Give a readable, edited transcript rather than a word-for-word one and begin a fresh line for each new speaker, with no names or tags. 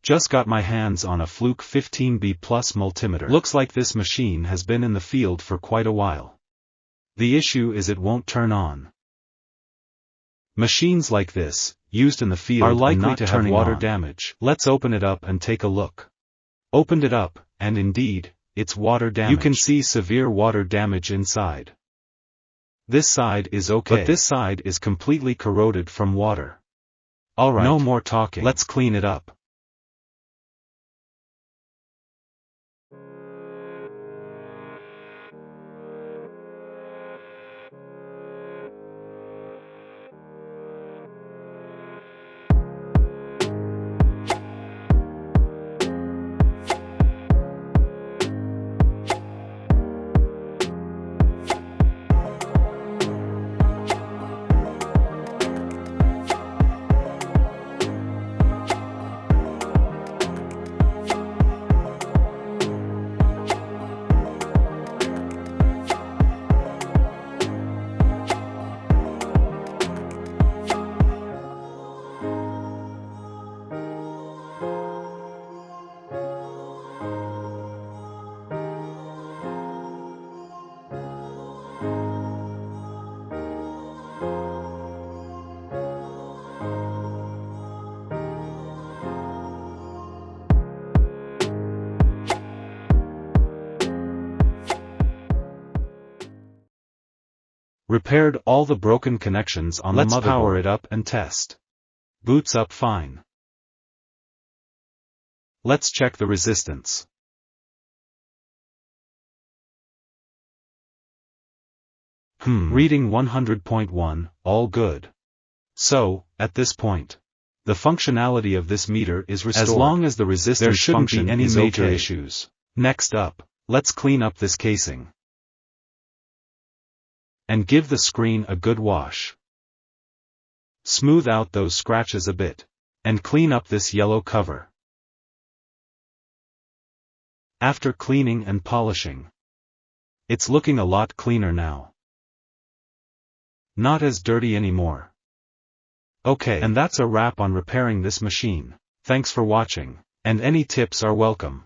Just got my hands on a Fluke 15B Plus multimeter. Looks like this machine has been in the field for quite a while. The issue is it won't turn on. Machines like this, used in the field, are likely to have water damage. Let's open it up and take a look. Opened it up, and indeed, it's water damage. You can see severe water damage inside. This side is okay, but this side is completely corroded from water. Alright, no more talking. Let's clean it up. Repaired all the broken connections on the motherboard. Let's power it up and test. Boots up fine. Let's check the resistance. Reading 100.1, all good. So, at this point, the functionality of this meter is restored. As long as the resistance there shouldn't be any major issues. Next up, let's clean up this casing. And give the screen a good wash. Smooth out those scratches a bit. And clean up this yellow cover. After cleaning and polishing, it's looking a lot cleaner now. Not as dirty anymore. Okay, and that's a wrap on repairing this machine. Thanks for watching, and any tips are welcome.